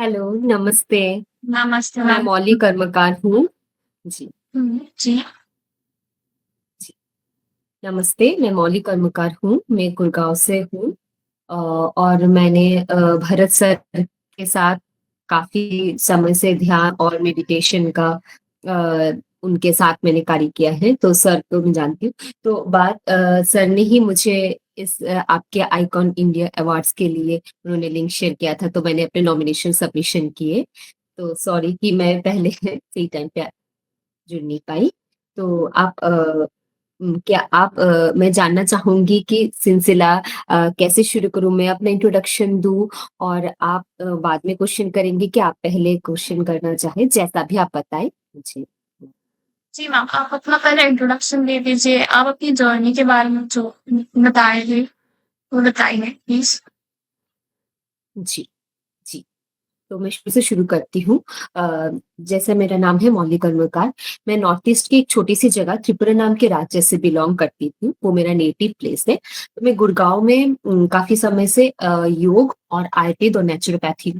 Hello, नमस्ते। नमस्ते मैं मैम। मौली कर्मकार हूँ। जी, जी। जी। नमस्ते, मैं मौली कर्मकार हूँ, मैं गुड़गाँव से हूँ। और मैंने भरत सर के साथ काफ़ी समय से ध्यान और मेडिटेशन का उनके साथ मैंने कार्य किया है, तो सर को मैं जानती हूँ। तो सर ने ही मुझे इस आपके आइकॉन इंडिया अवार्ड्स के लिए उन्होंने लिंक शेयर किया था, तो मैंने अपने नॉमिनेशन सबमिशन किए। तो सॉरी कि मैं पहले सही टाइम पे जुड़ नहीं पाई। तो क्या आप मैं जानना चाहूँगी कि सिलसिला कैसे शुरू करूँ? मैं अपना इंट्रोडक्शन दूँ और आप बाद में क्वेश्चन करेंगे कि आप पहले क्वेश्चन करना चाहें? जैसा भी आप बताएँ मुझे। जी मैम, आप अपना पहले इंट्रोडक्शन दे दीजिए। आप अपनी जर्नी के बारे में जो बताए थे, वो बताइए प्लीज़। जी, जी। तो मैं शुरू से शुरू करती हूँ। जैसे मेरा नाम है मौली कर्मकार। मैं नॉर्थ ईस्ट की एक छोटी-सी जगह त्रिपुरा नाम के राज्य से बिलॉन्ग करती थी, वो मेरा नेटिव प्लेस है। तो मैं गुड़गाँव में काफ़ी समय से योग और आयुर्वेद और नेचुरोपैथी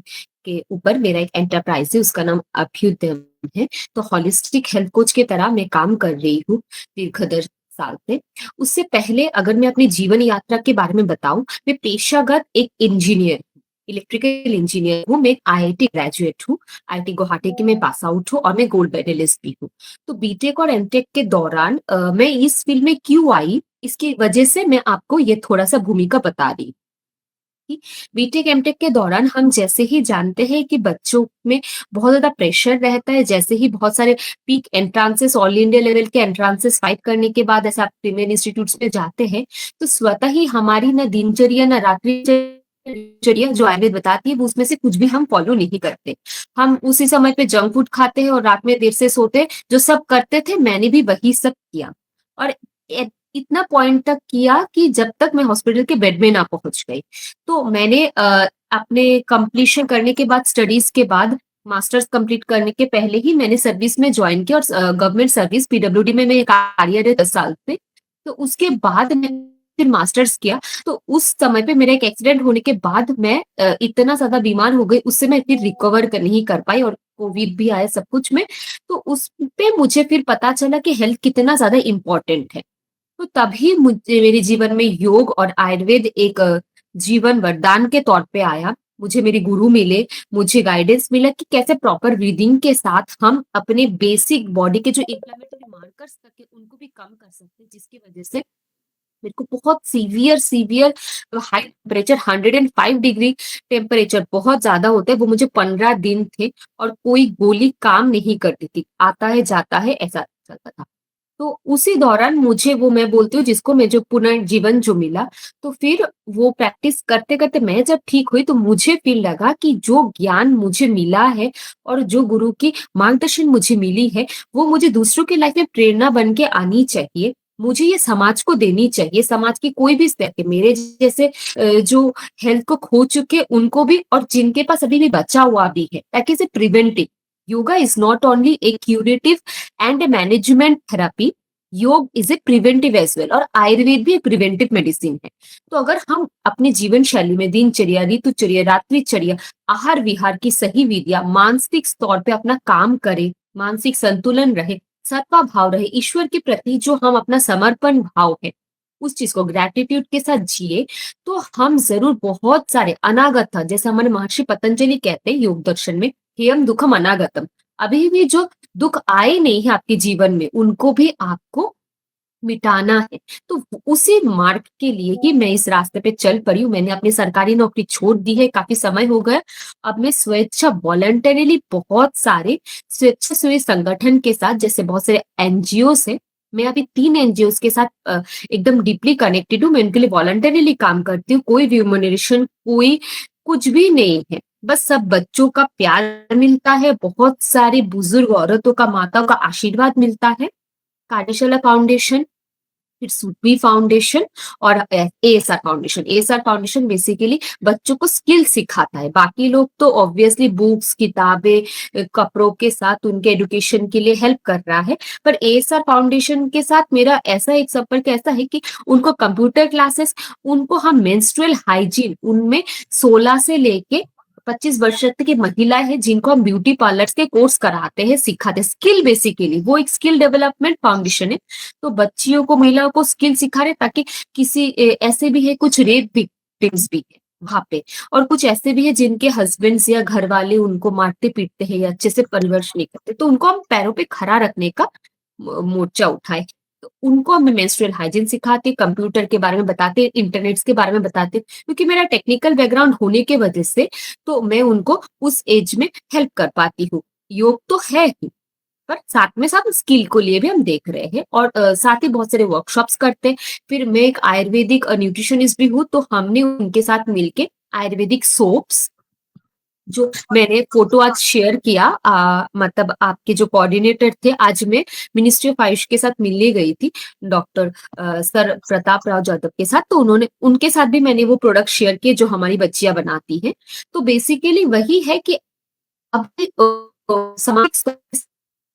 के ऊपर मेरा एक एंटरप्राइज़ है, उसका नाम अभ्युदयम है। तो होलिस्टिक हेल्थ कोच की तरह मैं काम कर रही हूँ दीर्घ साल से। उससे पहले अगर मैं अपनी जीवन यात्रा के बारे में बताऊँ, मैं पेशागत एक इंजीनियर इलेक्ट्रिकल इंजीनियर हूँ, मैं एक आईआईटी ग्रेजुएट हूँ, आईआईटी गुवाहाटी की मैं पास आउट हूँ और मैं गोल्ड मेडलिस्ट भी हूँ। तो बीटेक और एमटेक के दौरान मैं इस फील्ड में क्यों आई, इसकी वजह से मैं आपको ये थोड़ा-सा भूमिका बता रही हूँ कि बीटेक एमटेक के दौरान हम जैसे ही जानते हैं कि बच्चों में बहुत ज़्यादा प्रेशर रहता है, जैसे ही बहुत सारे पीक एंट्रांसेस ऑल इंडिया लेवल के एंट्रांसेस फाइट करने के बाद ऐसा आप प्रीमियर इंस्टीट्यूट्स में जाते हैं, तो स्वतः ही हमारी ना दिनचर्या ना रात्रि दिनचर्या जो आयुर्वेद बताती है वो उसमें से कुछ भी हम फॉलो नहीं करते। हम उसी समय पे जंक फूड खाते हैं और रात में देर से सोते हैं, जो सब करते थे मैंने भी वही सब किया। और ए इतना पॉइंट तक किया कि जब तक मैं हॉस्पिटल के बेड में ना पहुँच गई। तो मैंने अपने कंप्लीशन करने के बाद स्टडीज़ के बाद मास्टर्स कंप्लीट करने के पहले ही मैंने सर्विस में जॉइन किया और गवर्नमेंट सर्विस पीडब्ल्यूडी में मैं कार्यरत 10 साल से। तो उसके बाद मैंने फिर मास्टर्स किया, तो उस समय पे मेरा एक एक्सीडेंट होने के बाद मैं इतना ज़्यादा बीमार हो गई, उससे मैं फिर रिकवर नहीं कर पाई और कोविड भी आया सब कुछ में। तो उस पे मुझे फिर पता चला कि हेल्थ कितना ज़्यादा इम्पोर्टेंट है। तो तभी मुझे मेरे जीवन में योग और आयुर्वेद एक जीवन वरदान के तौर पे आया। मुझे मेरे गुरु मिले, मुझे गाइडेंस मिला कि कैसे प्रॉपर ब्रीदिंग के साथ हम अपने बेसिक बॉडी के जो इन्फ्लेमेटरी मार्कर्स तक है उनको भी कम कर सकते हैं, जिसकी वजह से मेरे को बहुत severe severe high temperature 105 degree temperature बहुत ज्यादा होता है, वो मुझे 15 दिन थे और कोई गोली काम नहीं करती थी, आता है जाता है ऐसा चलता था। तो उसी दौरान मुझे वो मैं बोलती हूँ जिसको मैं जो पुनर्जीवन जो मिला, तो फिर वो प्रैक्टिस करते-करते मैं जब ठीक हुई तो मुझे फ़ील लगा कि जो ज्ञान मुझे मिला है और जो गुरु की मार्गदर्शन मुझे मिली है, वो मुझे दूसरों की लाइफ़ में प्रेरणा बन के आनी चाहिए। मुझे ये समाज को देनी चाहिए, समाज की कोई भी स्थिति मेरे जैसे जो हेल्थ को खो चुके उनको भी और जिनके पास अभी भी बचा हुआ भी है, ताकि इसे preventive yoga is not only a curative and a management therapy, yoga is a preventive as well और आयुर्वेद भी एक प्रिवेंटिव मेडिसिन है। तो अगर हम अपने जीवन शैली में दिनचर्या, ऋतुचर्या, रात्रिचर्या, आहार विहार की सही विधियां मानसिक तौर पे अपना काम करें, मानसिक संतुलन रहे, सत्ता भाव रहे, ईश्वर के प्रति जो हम अपना समर्पण भाव है उस चीज को ग्रेटिट्यूड के साथ जिए, तो हम जरूर बहुत सारे अनागत जैसे हमारे महर्षि पतंजलि कहते हैं योग दर्शन में, हेयम दुखम अनागतम, अभी भी जो दुःख आए नहीं है आपके जीवन में, उनको भी आपको मिटाना है। तो उसी मार्ग के लिए ही मैं इस रास्ते पे चल पड़ी हूँ। मैंने अपनी सरकारी नौकरी छोड़ दी है, काफ़ी समय हो गया। अब मैं स्वेच्छा वॉलंटरीली बहुत सारे स्वेच्छासेवी संगठन के साथ, जैसे बहुत सारे एनजीओज़ हैं, मैं अभी 3 एनजीओज़ के साथ एकदम डीपली कनेक्टेड हूँ। मैं उनके लिए वॉलंटरीली काम करती हूँ। कोई रिम्यूनरेशन, कोई कुछ भी नहीं है। बस सब बच्चों का प्यार मिलता है, बहुत सारी बुजुर्ग औरतों का, माताओं का आशीर्वाद मिलता है। कार्यशाला फाउंडेशन, फिर सुप्री फाउंडेशन और ASR foundation. ASR foundation basically बच्चों को स्किल सिखाता है। बाकी लोग तो ऑब्वियसली बुक्स, किताबें, कपड़ों के साथ उनके एजुकेशन के लिए हेल्प कर रहा है। पर एएसआर फाउंडेशन के साथ मेरा ऐसा एक संपर्क ऐसा है कि उनको कंप्यूटर क्लासेस, उनको हम मेंस्ट्रुअल हाइजीन उनमें 16 से लेके 25 वर्ष तक की महिलाएं हैं जिनको हम ब्यूटी पार्लर्स के कोर्स कराते हैं, सिखाते हैं, स्किल बेसिकली वो एक स्किल डेवलपमेंट फाउंडेशन है। तो बच्चियों को, महिलाओं को स्किल सिखा रहे ताकि किसी ऐसे भी है, कुछ रेप विक्टिम्स भी है वहां पे, और कुछ ऐसे भी है जिनके हस्बैंड्स या घर वाले उनको मारते पीटते हैं या अच्छे से परवरिश नहीं करते, तो उनको हम पैरों पे खड़ा रखने का मोर्चा उठाए। तो उनको हम मेंस्ट्रुअल हाइजीन सिखाते, कंप्यूटर के बारे में बताते, इंटरनेट्स के बारे में बताते, क्योंकि मेरा टेक्निकल बैकग्राउंड होने के वजह से तो मैं उनको उस एज में हेल्प कर पाती हूँ। योग तो है ही, पर साथ में साथ स्किल को लिए भी हम देख रहे हैं, और साथ ही बहुत सारे वर्कशॉप्स करते हैं। फिर मैं एक आयुर्वेदिक न्यूट्रिशनिस्ट भी हूँ, तो हमने उनके साथ मिलके आयुर्वेदिक सोप्स, जो मैंने फोटो आज शेयर किया, मतलब आपके जो कोऑर्डिनेटर थे, आज मैं मिनिस्ट्री ऑफ आयुष के साथ मिलने गई थी, डॉक्टर सर प्रताप राव जाधव के साथ, तो उन्होंने, उनके साथ भी मैंने वो प्रोडक्ट शेयर किए जो हमारी बच्चियां बनाती हैं। तो बेसिकली वही है कि अब सामाजिक स्तर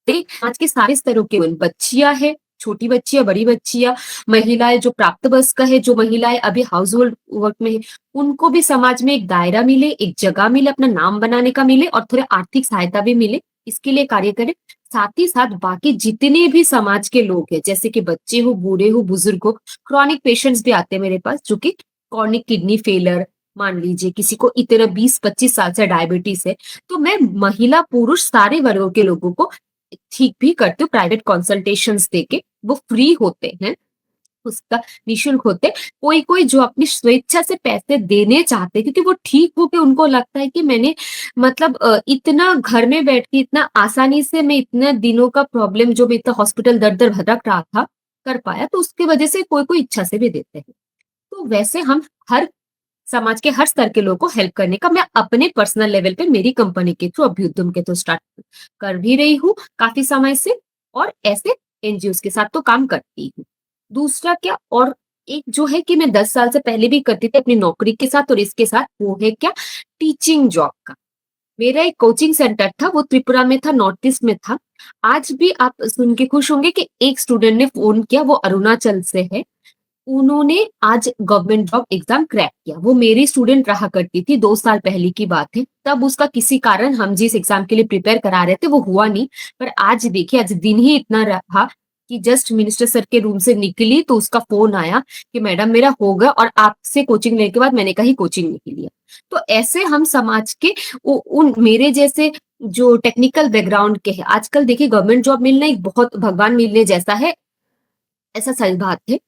से आज के सारे स्तरों के बच्चियां है, छोटी बच्चियां, बड़ी बच्चियां, महिलाएं जो प्राप्त वयस्क है, जो महिलाएं अभी हाउस होल्ड वर्क में है, उनको भी समाज में एक दायरा मिले, एक जगह मिले, अपना नाम बनाने का मिले, और थोड़े आर्थिक सहायता भी मिले, इसके लिए कार्य करें। साथ ही साथ बाकी जितने भी समाज के लोग हैं, जैसे कि बच्चे हो, बूढ़े हो, बुजुर्ग हो, क्रॉनिक पेशेंट्स भी आते हैं मेरे पास, जो कि क्रॉनिक किडनी फेलर, मान लीजिए किसी को इतना 20-25 साल से डायबिटीज है, तो मैं महिला पुरुष सारे वर्गों के लोगों को ठीक भी करती हूँ, प्राइवेट कंसल्टेशंस देके, वो फ्री होते हैं, उसका निःशुल्क होते। कोई कोई जो अपनी स्वेच्छा से पैसे देने चाहते हैं, क्योंकि वो ठीक हो के उनको लगता है कि मैंने, मतलब इतना घर में बैठ के इतना आसानी से मैं इतने दिनों का प्रॉब्लम जो मैं इतना हॉस्पिटल दर दर भटक रहा था कर पाया, तो उसकी वजह से कोई कोई इच्छा से भी देते हैं। तो वैसे हम हर समाज के हर स्तर के लोगों को हेल्प करने का मैं अपने पर्सनल लेवल पे मेरी कंपनी के थ्रू, अभ्युदयम के थ्रू स्टार्ट कर भी रही हूँ काफी समय से, और ऐसे एनजीओ के साथ तो काम करती हूँ। दूसरा क्या, और एक जो है कि मैं 10 साल से पहले भी करती थी अपनी नौकरी के साथ और इसके साथ, वो है क्या, टीचिंग जॉब का। मेरा एक कोचिंग सेंटर था, वो त्रिपुरा में था, नॉर्थ ईस्ट में था। आज भी आप सुन के खुश होंगे कि एक स्टूडेंट ने फोन किया, वो अरुणाचल से है, उन्होंने आज गवर्नमेंट जॉब एग्जाम क्रैक किया। वो मेरी स्टूडेंट रहा करती थी, 2 साल पहले की बात है। तब उसका किसी कारण, हम जिस एग्जाम के लिए प्रिपेयर करा रहे थे वो हुआ नहीं, पर आज देखिए, आज दिन ही इतना रहा कि जस्ट मिनिस्टर सर के रूम से निकली तो उसका फोन आया कि मैडम मेरा हो गया, और आपसे कोचिंग लेने के बाद मैंने कही कोचिंग नहीं लिया। तो ऐसे हम समाज के उन मेरे जैसे जो टेक्निकल बैकग्राउंड के हैं, आजकल देखिए गवर्नमेंट जॉब मिलना एक बहुत भगवान मिलने जैसा है, ऐसा सही बात है।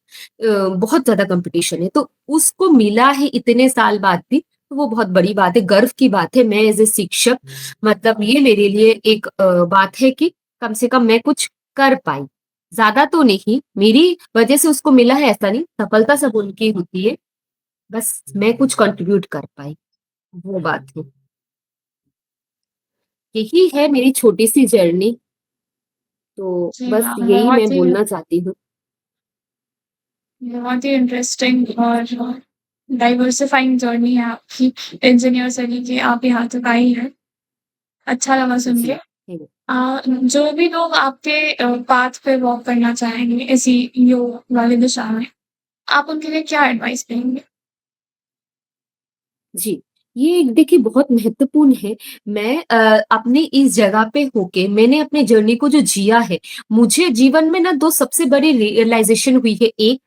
बहुत ज्यादा कंपटीशन है, तो उसको मिला है इतने साल बाद भी, तो वो बहुत बड़ी बात है, गर्व की बात है। मैं एज ए शिक्षक, मतलब ये मेरे लिए एक बात है कि कम से कम मैं कुछ कर पाई। ज्यादा तो नहीं, मेरी वजह से उसको मिला है ऐसा नहीं, सफलता सब उनकी होती है, बस मैं कुछ कंट्रीब्यूट कर पाई, वो बात है। यही है मेरी छोटी सी जर्नी, तो जी बस हाँ, यही मैं बोलना चाहती हूँ। बहुत ही इंटरेस्टिंग और डाइवर्सिफाइंग जर्नी है आपकी। इंजीनियर से लेके आप यहाँ तक आई हैं। अच्छा लगा सुन के। जी। जो भी लोग आपके पाथ पे वॉक करना चाहेंगे इसी योग वाली दिशा में, आप उनके लिए क्या एडवाइस देंगे? जी, ये एक देखिए बहुत महत्वपूर्ण है। मैं अपने इस जगह पे होके मैंने अपने जर्नी को जो जिया है, मुझे जीवन में ना 2 सबसे बड़ी रियलाइज़ेशन हुई है। एक,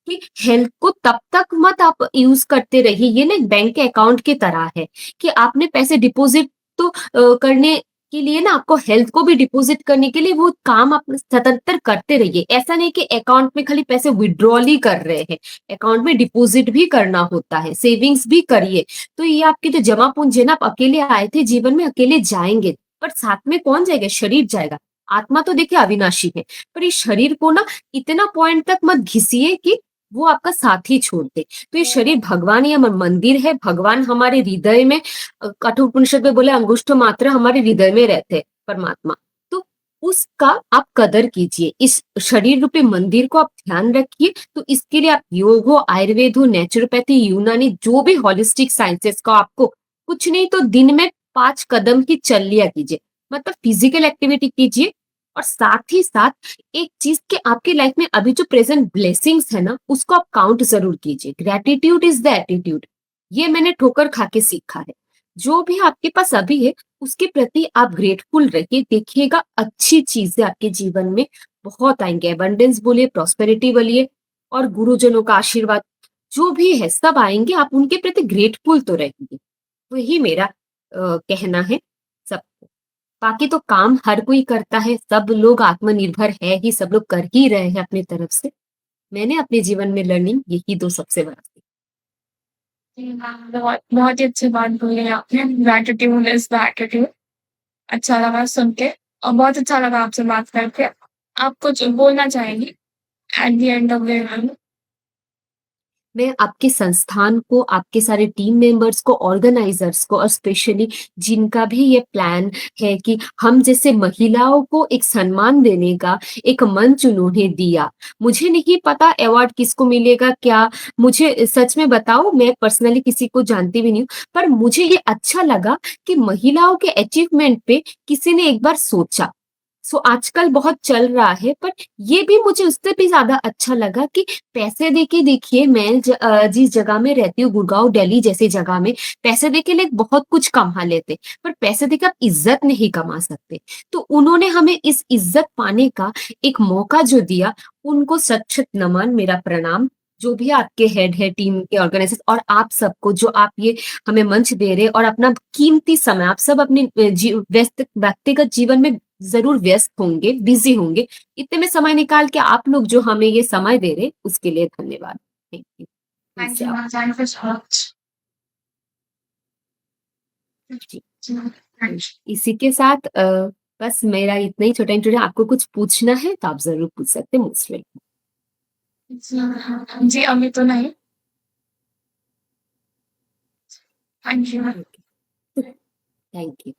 कि हेल्थ को तब तक मत आप यूज़ करते रहिए, ये ना एक बैंक के अकाउंट की तरह है, कि आपने पैसे डिपॉज़िट तो करने के लिए ना, आपको हेल्थ को भी डिपॉज़िट करने के लिए वो काम आप सतत करते रहिए। ऐसा नहीं कि अकाउंट में खाली पैसे विथड्रॉल ही कर रहे हैं, अकाउंट में डिपॉज़िट भी करना होता है, सेविंग्स भी करिए। तो ये आपकी जो जमा पूंजी है ना, आप अकेले आए थे जीवन में, अकेले जाएंगे, पर साथ में कौन जाएगा, शरीर जाएगा। आत्मा तो देखिए अविनाशी है, पर इस शरीर को ना इतना पॉइंट तक मत घिसिए कि वो आपका साथ ही छोड़ दे। तो ये शरीर भगवान या मंदिर है, भगवान हमारे हृदय में, कठोपनिषद में बोले अंगुष्ठ मात्र हमारे हृदय में रहते हैं परमात्मा। तो उसका आप कदर कीजिए, इस शरीर रूपी मंदिर को आप ध्यान रखिए। तो इसके लिए आप योग हो, आयुर्वेद हो, नेचुरोपैथी, यूनानी, जो भी होलिस्टिक साइंसेस का आपको, कुछ नहीं तो दिन में 5 कदम की चल लिया कीजिए, मतलब फिजिकल एक्टिविटी कीजिए। और साथ ही साथ एक चीज के आपके लाइफ में अभी जो प्रेजेंट ब्लेसिंग्स है ना, उसको आप काउंट जरूर कीजिए। ग्रेटिट्यूड इज द एटीट्यूड, ये मैंने ठोकर खा के सीखा है। जो भी आपके पास अभी है, उसके प्रति आप ग्रेटफुल रहिए, देखिएगा अच्छी चीज़ें आपके जीवन में बहुत आएँगी। अबंडेंस बोलिए, प्रॉस्पेरिटी बोलिए और गुरुजनों का आशीर्वाद, जो भी है सब आएँगे, आप उनके प्रति ग्रेटफुल तो रहिए। वही मेरा कहना है सबको। बाकी तो काम हर कोई करता है, सब लोग आत्मनिर्भर है ही, सब लोग कर ही रहे हैं अपनी तरफ से। मैंने अपने जीवन में लर्निंग यही 2 सबसे बड़ा सीखा। जी, हाँ, बहुत बहुत ही अच्छी बात बोली आपने, ग्रैटिट्यूड इज़ द एटीट्यूड। अच्छा लगा सुन के और बहुत अच्छा लगा आपसे बात करके। आप कुछ बोलना चाहेंगी at the end of the day? मैं आपके संस्थान को, आपके सारे टीम मेंबर्स को, ऑर्गेनाइज़र्स को और स्पेशली जिनका भी ये प्लान है कि हम जैसे महिलाओं को एक सम्मान देने का एक मंच उन्होंने दिया। मुझे नहीं पता अवार्ड किसको मिलेगा, क्या मुझे सच में बताऊँ, मैं पर्सनली किसी को जानती भी नहीं हूँ, पर मुझे ये अच्छा लगा कि महिलाओं के अचीवमेंट पे किसी ने एक बार सोचा। सो आजकल बहुत चल रहा है, पर ये भी मुझे उससे भी ज़्यादा अच्छा लगा कि पैसे देके देखिए, मैं जिस जगह में रहती हूँ, गुड़गाँव, दिल्ली जैसी जगह में, पैसे देके लोग बहुत कुछ कमा लेते, पर पैसे देके आप इज़्ज़त नहीं कमा सकते। तो उन्होंने हमें इस इज़्ज़त पाने का एक मौका जो दिया, उनको शत-शत नमन, मेरा प्रणाम। जो भी आपके हेड है, टीम के ऑर्गनाइज़र्स और आप सबको जो आप ये हमें मंच दे रहे हैं और अपना कीमती समय आप सब अपने व्यक्तिगत जीवन में ज़रूर व्यस्त होंगे, बिज़ी होंगे। इतने में समय निकाल के आप लोग जो हमें ये समय दे रहे हैं, उसके लिए धन्यवाद। Thank you. फिर थैंक से यू आप ma'am, thank you so much. जी, जी, थैंक इसी के साथ बस मेरा इतना ही छोटा इंट्रोडक्शन, आपको कुछ पूछना है तो आप ज़रूर पूछ सकते हैं मुझसे। यू। जी, अभी तो नहीं। Thank you. Okay, thank you.